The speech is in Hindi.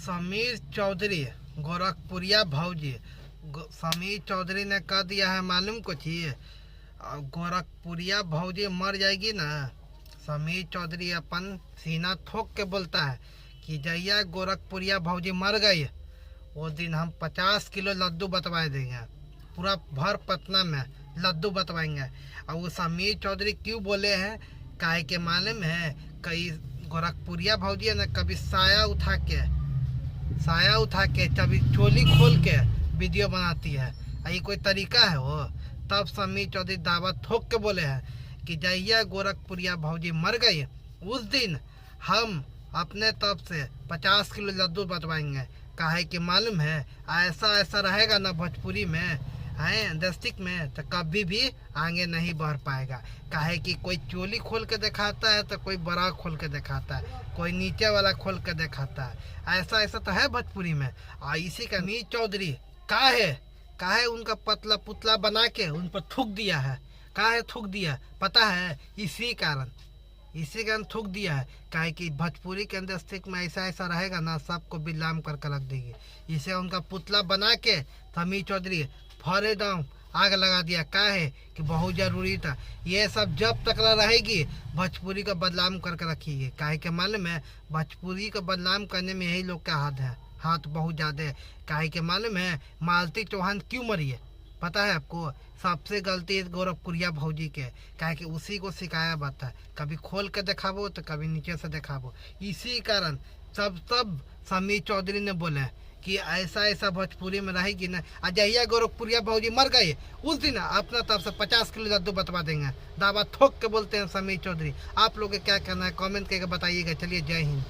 समीर चौधरी गोरखपुरिया भौजी समीर चौधरी ने कह दिया है मालूम कुछ ही गोरखपुरिया भौजी मर जाएगी ना। समीर चौधरी अपन सीना ठोक के बोलता है कि जैया गोरखपुरिया भौजी मर गई वो दिन हम 50 किलो लड्डू बटवा देंगे, पूरा भर पटना में लड्डू बटवाएंगे। और वो समीर चौधरी क्यों बोले हैं काहे के मालूम है, कई गोरखपुरिया भौजी है ना कभी साया उठा के कभी चोली खोल के वीडियो बनाती है। यही कोई तरीका है वो। तब समीर चौधरी दावा ठोक के बोले हैं कि जहिया गोरखपुरिया भौजी मर गई उस दिन हम अपने तरफ से 50 किलो लड्डू बटवाएंगे। काहे कि मालूम है ऐसा रहेगा ना भोजपुरी में है डिस्ट्रिक्ट में तो कभी भी आगे नहीं बढ़ पाएगा। काहे कि कोई चोली खोल के दिखाता है तो कोई बड़ा खोल के दिखाता है, कोई नीचे वाला खोल के दिखाता है। ऐसा तो है भोजपुरी में। और इसी का समीर चौधरी काहे उनका पतला पुतला बना के उन पर थूक दिया है। काहे थूक दिया पता है? इसी कारण थूक दिया है। काहे कि भोजपुरी के अंदर स्टिक में ऐसा रहेगा ना सबको बिलाम करके रख देगी। इसे उनका पुतला बना के समीर चौधरी फरे दाम आग लगा दिया। काहे कि बहुत जरूरी था। ये सब जब तक रहेगी भोजपुरी का बदनाम करके रखिए। काहे के मालूम है भोजपुरी का बदनाम करने में यही लोग का हाथ बहुत ज़्यादा है। काहे के मालूम है मालती चौहान क्यों मरी है पता है आपको? सबसे गलती है गोरखपुरिया भौजी के। काहे कि उसी को सिखाया बात है, कभी खोल के दिखाबो तो कभी नीचे से दिखाबो। इसी कारण सब समीर चौधरी ने बोले कि ऐसा भोजपुरी में रहेगी ना। जहिया गोरखपुरिया भौजी मर गई उस दिन अपना तरफ से 50 किलो लड्डू बटवा देंगे। दावा ठोक के बोलते हैं समीर चौधरी। आप लोग क्या कहना है कमेंट करके बताइएगा। चलिए जय हिंद।